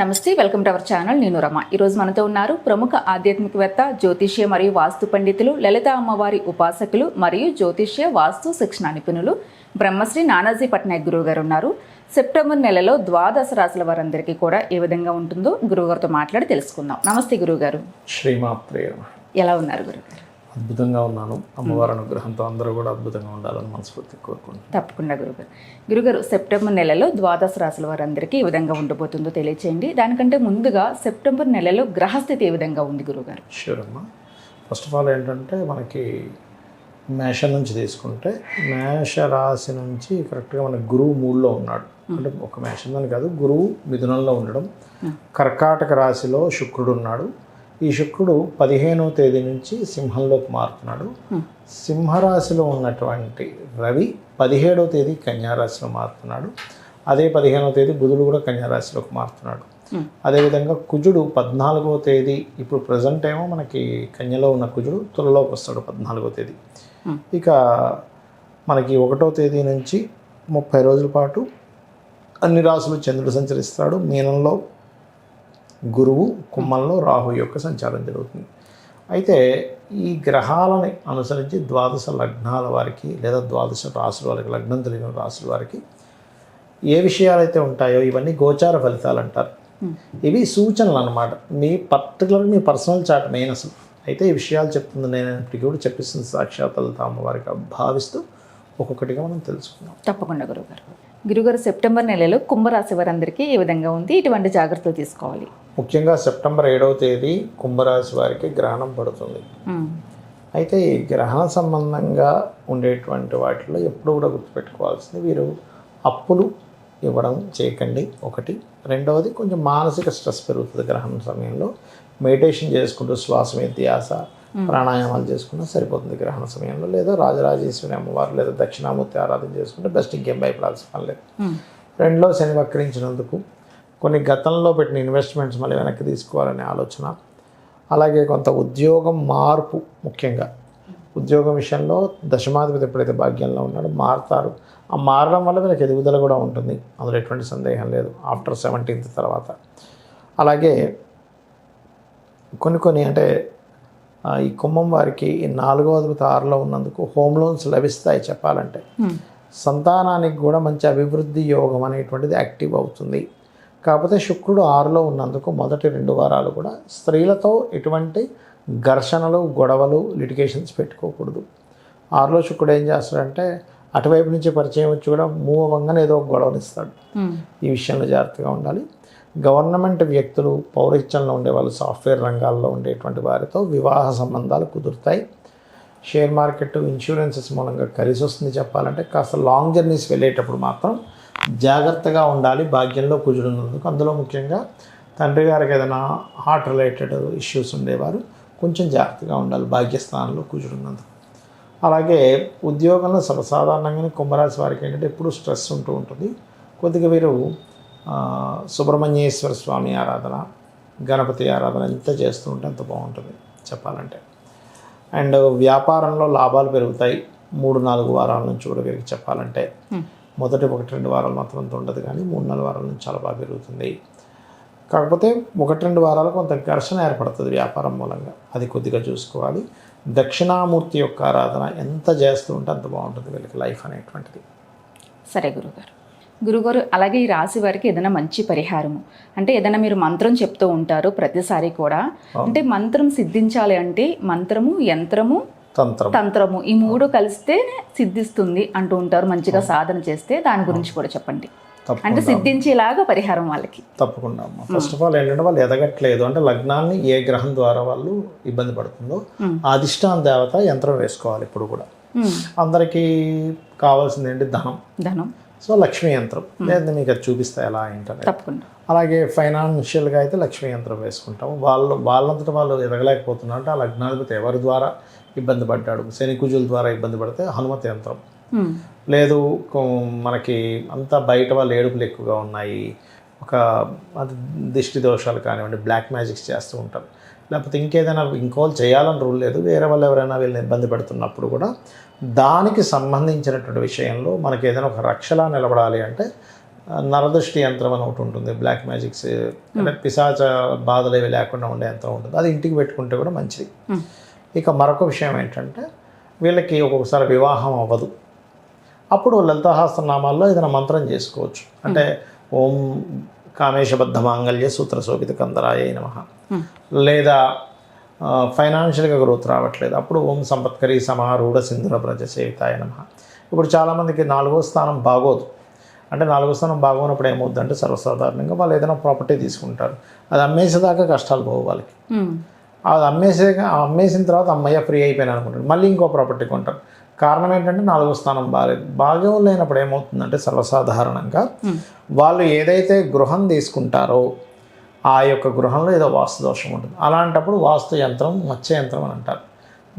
నమస్తే, welcome to our channel. నేను రమ. ఈరోజు మనతో ఉన్నారు ప్రముఖ ఆధ్యాత్మికవేత్త, జ్యోతిష్య మరియు వాస్తు పండితులు, లలిత అమ్మవారి ఉపాసకులు మరియు జ్యోతిష్య వాస్తు శిక్షణ నిపుణులు బ్రహ్మశ్రీ నానాజీ పట్నాయక్ గురువు గారు ఉన్నారు. సెప్టెంబర్ నెలలో ద్వాదశ రాశుల వారందరికీ కూడా ఏ విధంగా ఉంటుందో గురువుగారితో మాట్లాడి తెలుసుకుందాం. నమస్తే గురువుగారు. శ్రీమాత్రేయ. ఎలా ఉన్నారు గురుగారు? అద్భుతంగా ఉన్నాను. అమ్మవారి అనుగ్రహంతో అందరూ కూడా అద్భుతంగా ఉండాలని మనస్ఫూర్తిగా కోరుకుంటున్నాను. తప్పకుండా గురుగారు, సెప్టెంబర్ నెలలో ద్వాదశ రాశుల వారందరికీ ఏ విధంగా ఉండబోతుందో తెలియచేయండి. దానికంటే ముందుగా సెప్టెంబర్ నెలలో గ్రహస్థితి ఏ విధంగా ఉంది గురుగారు? షూర్ అమ్మా. ఫస్ట్ ఆఫ్ ఆల్ ఏంటంటే మనకి మేషం నుంచి తీసుకుంటే మేష రాశి నుంచి కరెక్ట్గా మన గురువు మూడులో ఉన్నాడు. అంటే ఒక మేషం అని కాదు, గురువు మిథునంలో ఉండడం, కర్కాటక రాశిలో శుక్రుడు ఉన్నాడు. ఈ శుక్రుడు 15వ తేదీ నుంచి సింహంలోకి మారుతున్నాడు. సింహరాశిలో ఉన్నటువంటి రవి 17వ తేదీ కన్యారాశిలో మారుతున్నాడు. అదే 15వ తేదీ బుధుడు కూడా కన్యారాశిలోకి మారుతున్నాడు. అదేవిధంగా కుజుడు 14వ తేదీ, ఇప్పుడు ప్రజెంట్ ఏమో మనకి కన్యలో ఉన్న కుజుడు తులలోకి వస్తాడు 14వ తేదీ. ఇక మనకి 1వ తేదీ నుంచి 30 రోజుల పాటు అన్ని రాశులు చంద్రుడు సంచరిస్తాడు. మీనంలో గురువు, కుంభంలో రాహు యొక్క సంచారం జరుగుతుంది. అయితే ఈ గ్రహాలని అనుసరించి ద్వాదశ లగ్నాల వారికి లేదా ద్వాదశ రాశుల వారికి, లగ్నం తెలియని రాశుల వారికి ఏ విషయాలైతే ఉంటాయో ఇవన్నీ గోచార ఫలితాలు అంటారు. ఇవి సూచనలు అన్నమాట. మీ పర్టికులర్ పర్సనల్ చార్ట్ మెయిన్ అసలు. అయితే ఈ విషయాలు చెప్తుంది నేను ఇప్పటికీ కూడా చెప్పిస్తుంది సాక్షాత్ లలిత అమ్మవారికి భావిస్తూ ఒక్కొక్కటిగా మనం తెలుసుకుందాం. తప్పకుండా గురుగారు, సెప్టెంబర్ నెలలో కుంభరాశి వారందరికీ ఏ విధంగా ఉంది, ఇటువంటి జాగ్రత్తలు తీసుకోవాలి? ముఖ్యంగా సెప్టెంబర్ 7వ తేదీ కుంభరాశి వారికి గ్రహణం పడుతుంది. అయితే ఈ గ్రహణ సంబంధంగా ఉండేటువంటి వాటిలో ఎప్పుడు కూడా గుర్తుపెట్టుకోవాల్సింది, వీరు అప్పులు ఇవ్వడం చేయకండి ఒకటి. రెండవది, కొంచెం మానసిక స్ట్రెస్ పెరుగుతుంది గ్రహణం సమయంలో. మెడిటేషన్ చేసుకుంటూ శ్వాస మీద ధ్యాస, ప్రాణాయామాలు చేసుకున్నా సరిపోతుంది గ్రహణ సమయంలో. లేదా రాజరాజేశ్వరి అమ్మవారు లేదా దక్షిణామూర్తి ఆరాధన చేసుకుంటే బెస్ట్, ఇంకేం భయపడాల్సిన పని లేదు. రెండో, శని వక్రించినందుకు కొన్ని గతంలో పెట్టిన ఇన్వెస్ట్మెంట్స్ మళ్ళీ వెనక్కి తీసుకోవాలనే ఆలోచన. అలాగే కొంత ఉద్యోగం మార్పు, ముఖ్యంగా ఉద్యోగం విషయంలో దశమాధిపతి ఎప్పుడైతే భాగ్యంలో ఉన్నాడో మారుతారు. ఆ మారడం వల్ల వీళ్ళకి ఎదుగుదల కూడా ఉంటుంది, అందులో ఎటువంటి సందేహం లేదు ఆఫ్టర్ 17th తర్వాత. అలాగే కొన్ని అంటే ఈ కుంభం వారికి 4వ అధిపతి 6లో ఉన్నందుకు హోమ్ లోన్స్ లభిస్తాయి చెప్పాలంటే. సంతానానికి కూడా మంచి అభివృద్ధి యోగం అనేటువంటిది యాక్టివ్ అవుతుంది. కాకపోతే శుక్రుడు 6లో ఉన్నందుకు మొదటి 2 వారాలు కూడా స్త్రీలతో ఎటువంటి ఘర్షణలు, గొడవలు, లిటిగేషన్స్ పెట్టుకోకూడదు. 6లో శుక్రుడు ఏం చేస్తాడంటే అటువైపు నుంచి పరిచయం వచ్చి కూడా మూవ్ అవ్వగానే ఏదో ఒక గొడవనిస్తాడు. ఈ విషయంలో జాగ్రత్తగా ఉండాలి. గవర్నమెంట్ వ్యక్తులు, పౌరహిత్యంలో ఉండేవాళ్ళు, సాఫ్ట్వేర్ రంగాల్లో ఉండేటువంటి వారితో వివాహ సంబంధాలు కుదురుతాయి. షేర్ మార్కెట్, ఇన్సూరెన్సెస్ మూలంగా కలిసి వస్తుంది చెప్పాలంటే. కాస్త లాంగ్ జర్నీస్ వెళ్ళేటప్పుడు మాత్రం జాగ్రత్తగా ఉండాలి. భాగ్యంలో కుజుడు ఉన్నందుకు, అందులో ముఖ్యంగా తండ్రి గారికి ఏదైనా హార్ట్ రిలేటెడ్ ఇష్యూస్ ఉండేవారు కొంచెం జాగ్రత్తగా ఉండాలి భాగ్యస్థానంలో కుజుడు ఉన్నందుకు. అలాగే ఉద్యోగంలో సర్వసాధారణంగానే కుంభరాశి వారికి ఏంటంటే ఎప్పుడూ స్ట్రెస్ ఉంటూ ఉంటుంది. కొద్దిగా వీరు సుబ్రహ్మణ్యేశ్వర స్వామి ఆరాధన, గణపతి ఆరాధన ఎంత చేస్తూ ఉంటే అంత బాగుంటుంది చెప్పాలంటే. అండ్ వ్యాపారంలో లాభాలు పెరుగుతాయి 3-4 వారాల నుంచి కూడా వీరికి చెప్పాలంటే. మొదటి 1-2 వారాలు మాత్రం అంత ఉండదు, కానీ 3-4 వారాల నుంచి చాలా బాగా పెరుగుతుంది. కాకపోతే 1-2 వారాలు కొంత ఘర్షణ ఏర్పడుతుంది వ్యాపారం మూలంగా, అది కొద్దిగా చూసుకోవాలి. దక్షిణామూర్తి యొక్క ఆరాధన ఎంత చేస్తూ ఉంటే అంత బాగుంటుంది వీళ్ళకి లైఫ్ అనేటువంటిది. సరే గురుగారు, అలాగే ఈ రాశి వారికి ఏదైనా మంచి పరిహారము అంటే ఏదైనా మీరు మంత్రం చెప్తూ ఉంటారు ప్రతిసారి కూడా, అంటే మంత్రం సిద్ధించాలి అంటే మంత్రము, యంత్రము, తంత్రము ఈ 3 కలిస్తే సిద్ధిస్తుంది అంటూ ఉంటారు. మంచిగా సాధన చేస్తే దాని గురించి కూడా చెప్పండి, అంటే సిద్ధించేలాగా పరిహారం వాళ్ళకి. తప్పకుండా అమ్మ. ఫస్ట్ ఆఫ్ ఆల్ ఏంటంటే వాళ్ళు ఎదగట్లేదు అంటే లగ్నాన్ని ఏ గ్రహం ద్వారా వాళ్ళు ఇబ్బంది పడుతుందో అధిష్టాన దేవత యంత్రం వేసుకోవాలి. ఇప్పుడు కూడా అందరికీ కావాల్సింది ఏంటి? ధనం. సో లక్ష్మీ యంత్రం, లేదా మీకు అది చూపిస్తా ఎలా ఏంటంటే. తప్పకుండా. అలాగే ఫైనాన్షియల్గా అయితే లక్ష్మీ యంత్రం వేసుకుంటాము. వాళ్ళంతటా వాళ్ళు ఎదగలేకపోతున్నారు అంటే ఆ లగ్నాధిపతి ఎవరి ద్వారా ఇబ్బంది పడ్డాడు, శని కుజుల ద్వారా ఇబ్బంది పడితే హనుమత్ యంత్రం. లేదు మనకి అంతా బయట వాళ్ళు ఏడుపులు ఎక్కువగా ఉన్నాయి, ఒక దిష్టి దోషాలు కానివ్వండి, బ్లాక్ మ్యాజిక్స్ చేస్తూ ఉంటారు, లేకపోతే ఇంకేదైనా ఇంకోళ్ళు చేయాలని రూల్ లేదు, వేరే వాళ్ళు ఎవరైనా వీళ్ళని ఇబ్బంది పెడుతున్నప్పుడు కూడా దానికి సంబంధించినటువంటి విషయంలో మనకి ఏదైనా ఒక రక్షలా నిలబడాలి అంటే నరదృష్టి యంత్రం అని ఒకటి ఉంటుంది, బ్లాక్ మ్యాజిక్స్ అంటే పిశాచ బాధలు ఏవి లేకుండా ఉండే యంత్రం ఉంటుంది, అది ఇంటికి పెట్టుకుంటే కూడా మంచిది. ఇక మరొక విషయం ఏంటంటే వీళ్ళకి ఒక్కొక్కసారి వివాహం అవ్వదు, అప్పుడు లలితాసహస్రనామాల్లో ఏదైనా మంత్రం చేసుకోవచ్చు. అంటే ఓం కామేశబద్ధ మాంగళ్య సూత్ర శోభిత కందరాయ నమః, లేదా ఫైనాన్షియల్గా గ్రోత్ రావట్లేదు, అప్పుడు ఓం సంపత్కరి సమారూఢ సింధుర బ్రజ సేవితాయ నమః. ఇప్పుడు చాలామందికి 4వ స్థానం బాగోదు, అంటే 4వ స్థానం బాగోనప్పుడు ఏమవుద్దంటే సర్వసాధారణంగా వాళ్ళు ఏదైనా ప్రాపర్టీ తీసుకుంటారు, అది అమ్మేసేదాకా కష్టాలు పోవు వాళ్ళకి. అది అమ్మేసిన తర్వాత అమ్మయ్య ఫ్రీ అయిపోయినా అనుకుంటారు, మళ్ళీ ఇంకో ప్రాపర్టీ కొంటారు. కారణం ఏంటంటే 4వ స్థానం బాగాలేదు. బాగా లేనప్పుడు ఏమవుతుందంటే సర్వసాధారణంగా వాళ్ళు ఏదైతే గృహం తీసుకుంటారో ఆ యొక్క గృహంలో ఏదో వాస్తు దోషం ఉంటుంది. అలాంటప్పుడు వాస్తు యంత్రం మత్స్య యంత్రం అని అంటారు.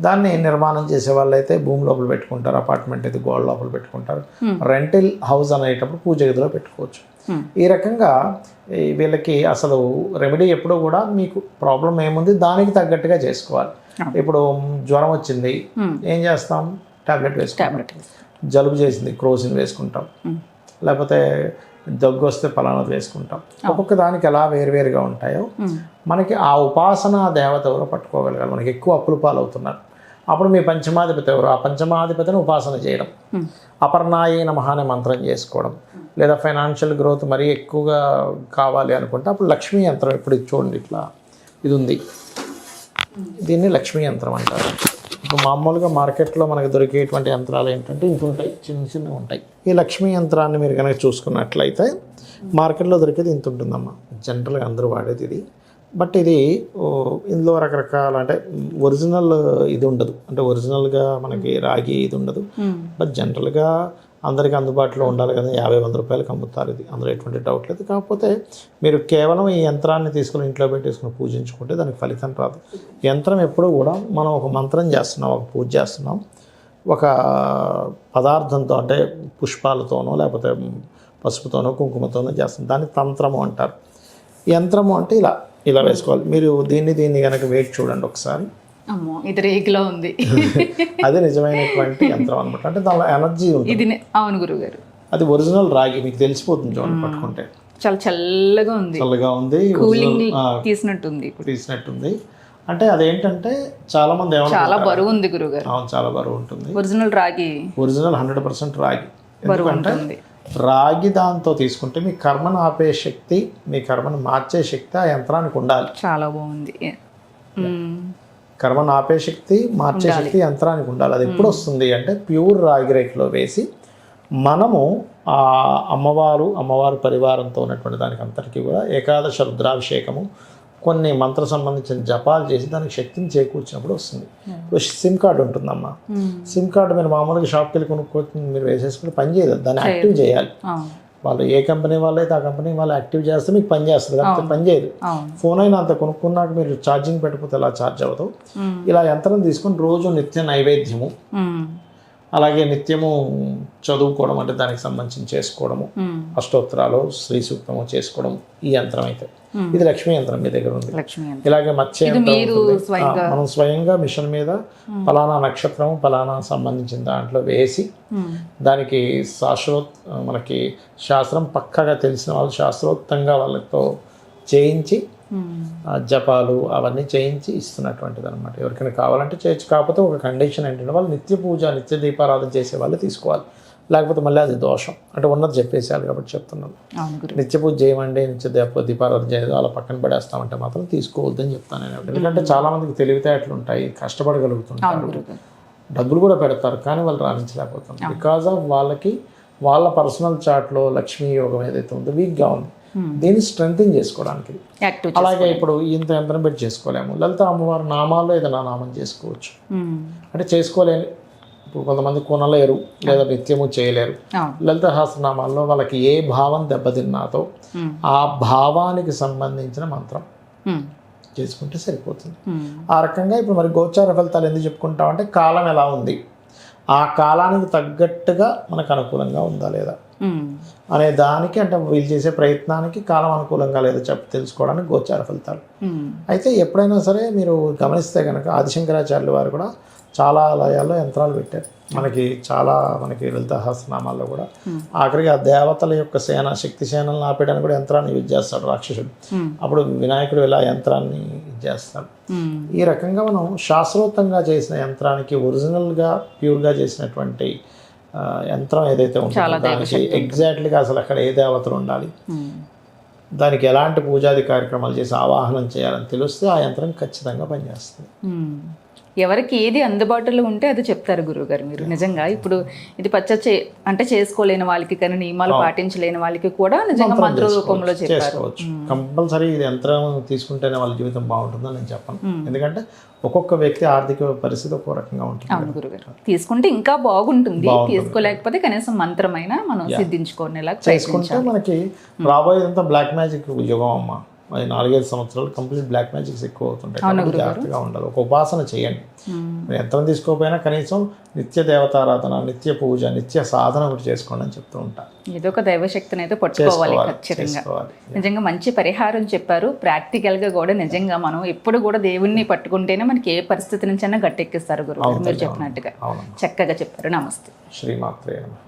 దాన్ని నిర్మాణం చేసే వాళ్ళు అయితే భూమి లోపల పెట్టుకుంటారు, అపార్ట్మెంట్ అయితే గోడ లోపల పెట్టుకుంటారు, రెంటల్ హౌస్ అనేటప్పుడు పూజ గదిలో పెట్టుకోవచ్చు. ఈ రకంగా వీళ్ళకి అసలు రెమెడీ ఎప్పుడూ కూడా మీకు ప్రాబ్లం ఏముంది దానికి తగ్గట్టుగా చేసుకోవాలి. ఇప్పుడు జ్వరం వచ్చింది ఏం చేస్తాం, టాబ్లెట్ వేసుకుంటాం, జలుబు చేసింది క్రోసిన్ వేసుకుంటాం, లేకపోతే దగ్గు వస్తే పలానాది వేసుకుంటాం. ఒక్కొక్క దానికి ఎలా వేరువేరుగా ఉంటాయో మనకి ఆ ఉపాసన దేవత ఎవరో పట్టుకోగలగాలి. మనకి ఎక్కువ అప్పులు పాలవుతున్నారు, అప్పుడు మీ పంచమాధిపతి ఎవరు, ఆ పంచమాధిపతిని ఉపాసన చేయడం, అపర్ణాయే నమః అనే మంత్రం చేసుకోవడం, లేదా ఫైనాన్షియల్ గ్రోత్ మరీ ఎక్కువగా కావాలి అనుకుంటే అప్పుడు లక్ష్మీ యంత్రం. ఇప్పుడు ఇది చూడండి, ఇట్లా ఇది ఉంది, దీన్ని లక్ష్మీ యంత్రం అంటారు. ఇప్పుడు మామూలుగా మార్కెట్లో మనకు దొరికేటువంటి యంత్రాలు ఏంటంటే ఇంత ఉంటాయి, చిన్న చిన్నవి ఉంటాయి. ఈ లక్ష్మీ యంత్రాన్ని మీరు కనుక చూసుకున్నట్లయితే మార్కెట్లో దొరికేది ఇంత ఉంటుందమ్మా, జనరల్గా అందరూ వాడేది ఇది. బట్ ఇది ఇందులో రకరకాల అంటే ఒరిజినల్ ఇది ఉండదు, అంటే ఒరిజినల్గా మనకి రాగి ఇది ఉండదు. బట్ జనరల్గా అందరికీ అందుబాటులో ఉండాలి కదా, 50-100 రూపాయలకి అమ్ముతారు ఇది, అందులో ఎటువంటి డౌట్ లేదు. కాకపోతే మీరు కేవలం ఈ యంత్రాన్ని తీసుకుని ఇంట్లో పెట్టేసుకుని పూజించుకుంటే దానికి ఫలితం రాదు. యంత్రం ఎప్పుడూ కూడా మనం ఒక మంత్రం చేస్తున్నాం, ఒక పూజ చేస్తున్నాం, ఒక పదార్థంతో అంటే పుష్పాలతోనో లేకపోతే పసుపుతోనో కుంకుమతోనో చేస్తాం, దాన్ని తంత్రము అంటారు. యంత్రము అంటే ఇలా వేసుకోవాలి. మీరు దీన్ని కనుక వెయిట్ చూడండి ఒకసారి, అమ్మో ఇది రేగిలో ఉంది. అదే నిజమైనటువంటి యంత్రం అనమాట, అంటే దానిలో ఎనర్జీ ఉంటుంది. అవును గురుగారు, అది ఒరిజినల్ రాగి, మీకు తెలిసిపోతుంది చూడండి పట్టుకుంటే, చాలా చల్లగా ఉంది, కూలింగ్ తీసినట్టుంది. అంటే అదేంటంటే చాలా మంది చాలా బరువు ఉంది గురుగారు. అవును, చాలా బరువు ఉంటుంది. ఒరిజినల్ రాగి, ఒరిజినల్ 100% రాగి. బరువు ఉంటుంది. రాగి దాంతో తీసుకుంటే మీ కర్మను ఆపే శక్తి, మీ కర్మను మార్చే శక్తి ఆ యంత్రానికి ఉండాలి. చాలా బాగుంది. కర్మను ఆపే శక్తి, మార్చే శక్తి యంత్రానికి ఉండాలి. అది ఎప్పుడు వస్తుంది అంటే ప్యూర్ రాగి రేకులో వేసి మనము ఆ అమ్మవారు పరివారంతో ఉన్నటువంటి దానికి అంతటికీ కూడా ఏకాదశ రుద్రాభిషేకము, కొన్ని మంత్ర సంబంధించిన జపాలు చేసి దానికి శక్తిని చేకూర్చినప్పుడు వస్తుంది. ఇప్పుడు సిమ్ కార్డు ఉంటుందమ్మా, సిమ్ కార్డు మీరు మామూలుగా షాప్కి వెళ్ళి కొనుక్కొని మీరు వేసేసుకుని పని చేయదు, దాన్ని యాక్టివ్ చేయాలి. వాళ్ళు ఏ కంపెనీ వాళ్ళు అయితే ఆ కంపెనీ వాళ్ళు యాక్టివ్ చేస్తే మీకు పని చేస్తుంది, కాబట్టి పని చేయదు. ఫోన్ అయినా అంత కొనుక్కున్నాక మీరు ఛార్జింగ్ పెట్టకపోతే ఎలా ఛార్జ్ అవ్వదు. ఇలా యంత్రం తీసుకొని రోజు నిత్య నైవేద్యము, అలాగే నిత్యము చదువుకోవడం, అంటే దానికి సంబంధించి చేసుకోవడము, అష్టోత్తరాలు శ్రీ సూక్తము చేసుకోవడం ఈ యంత్రం అయితే. ఇది లక్ష్మీ యంత్రం మీ దగ్గర ఉంది. ఇలాగే మత్స్య యంత్రం మనం స్వయంగా మిషన్ మీద ఫలానా నక్షత్రం ఫలానా సంబంధించిన దాంట్లో వేసి దానికి మనకి శాస్త్రం పక్కగా తెలిసిన వాళ్ళు శాస్త్రోక్తంగా వాళ్ళతో చేయించి జపాలు అవన్నీ చేయించి ఇస్తున్నటువంటిది అనమాట. ఎవరికైనా కావాలంటే చేయొచ్చు. కాకపోతే ఒక కండిషన్ ఏంటంటే వాళ్ళు నిత్య పూజ నిత్య దీపారాధన చేసే వాళ్ళు తీసుకోవాలి, లేకపోతే మళ్ళీ అది దోషం. అంటే ఉన్నది చెప్పేసేయాలి కాబట్టి చెప్తున్నాను. నిత్య పూజ చేయమండి, నిత్య దీపారాధన చేయదు అలా పక్కన పడేస్తామంటే మాత్రం తీసుకోవద్దని చెప్తాను నేను. ఎందుకంటే చాలామందికి తెలివితేటలు ఉంటాయి, కష్టపడగలుగుతుంటారు, డబ్బులు కూడా పెడతారు, కానీ వాళ్ళు రాణించలేకపోతున్నారు. బికాజ్ ఆఫ్ వాళ్ళ పర్సనల్ చార్ట్లో లక్ష్మీ యోగం ఏదైతే ఉందో వీక్గా ఉంది, దీన్ని స్ట్రెంగ్తన్ చేసుకోవడానికి. అలాగే ఇప్పుడు ఇంత యంత్రం పెట్టి చేసుకోలేము. లలిత అమ్మవారి నామాల్లో ఏదైనా నామం చేసుకోవచ్చు. అంటే చేసుకోలేని ఇప్పుడు కొంతమంది కొనలేరు లేదా నిత్యము చేయలేరు. లలిత సహస్రనామాల్లో వాళ్ళకి ఏ భావం దెబ్బతిన్నాతో ఆ భావానికి సంబంధించిన మంత్రం చేసుకుంటే సరిపోతుంది. ఆ రకంగా ఇప్పుడు మరి గోచార ఫలితాలు ఎందుకు చెప్పుకుంటామంటే కాలం ఎలా ఉంది, ఆ కాలానికి తగ్గట్టుగా మనకు అనుకూలంగా ఉందా లేదా అనే దానికి, అంటే వీళ్ళు చేసే ప్రయత్నానికి కాలం అనుకూలంగా లేదా తెలుసుకోవడానికి గోచార ఫలితాలు. అయితే ఎప్పుడైనా సరే మీరు గమనిస్తే కనుక ఆదిశంకరాచార్యుల వారు కూడా చాలా ఆలయాల్లో యంత్రాలు పెట్టారు. మనకి లలిత సహస్రనామాల్లో కూడా ఆఖరికి ఆ దేవతల యొక్క శక్తి సేనలను ఆపేయడానికి కూడా యంత్రాన్ని యూజ్ చేస్తాడు రాక్షసుడు. అప్పుడు వినాయకుడు ఇలా యంత్రాన్ని యూజ్ చేస్తాడు. ఈ రకంగా మనం శాస్త్రోక్తంగా చేసిన యంత్రానికి ఒరిజినల్గా ప్యూర్గా చేసినటువంటి యంత్రం ఏదైతే ఉంటుందో దానికి ఎగ్జాక్ట్లీగా అసలు అక్కడ ఏ దేవతలు ఉండాలి, దానికి ఎలాంటి పూజాది కార్యక్రమాలు చేసి ఆవాహనం చేయాలని తెలిస్తే ఆ యంత్రం ఖచ్చితంగా పనిచేస్తుంది. ఎవరికి ఏది అందుబాటులో ఉంటే అది చెప్తారు గురువుగారు మీరు. నిజంగా ఇప్పుడు ఇది అంటే చేసుకోలేని వాళ్ళకి కానీ నియమాలు పాటించలేని వాళ్ళకి కూడా నిజంగా మంత్ర రూపంలో చేసుకోవచ్చు. కంపల్సరీ ఇది యంత్రం తీసుకుంటేనే వాళ్ళ జీవితం బాగుంటుందని నేను చెప్పను. ఎందుకంటే ఒక్కొక్క వ్యక్తి ఆర్థిక పరిస్థితి ఒక్కో రకంగా ఉంటుంది. అవును గురుగారు, తీసుకుంటే ఇంకా బాగుంటుంది, తీసుకోలేకపోతే కనీసం మంత్రమైనా మనం సిద్ధించుకునేలా చేసుకుంటే మనకి రాబోయేదంతా బ్లాక్ మ్యాజిక్ యుగం అమ్మ. 4-5 సంవత్సరాలు కంప్లీట్ బ్లాక్ మ్యాజిక్స్ ఎక్కువ అవుతుంటాయి. జాగ్రత్తగా ఉండాలి. ఒక ఉపాసన చేయండి. మీరు యంత్రం తీసుకోకపోయినా కనీసం నిత్య దేవతారాధన, నిత్య పూజ, నిత్య సాధన ఒకటి చేసుకోండి అని చెప్తూ ఉంటాను. ఏదో ఒక దైవశక్తిని అయితే పట్టుకోవాలి ఖచ్చితంగా. నిజంగా మంచి పరిహారం చెప్పారు. ప్రాక్టికల్గా కూడా నిజంగా మనం ఎప్పుడు కూడా దేవుణ్ణి పట్టుకుంటేనే మనకి ఏ పరిస్థితి నుంచి అయినా గట్టెక్కిస్తారు గురువు మీరు చెప్పినట్టుగా. చక్కగా చెప్పారు. నమస్తే. శ్రీమాత్రే నమః.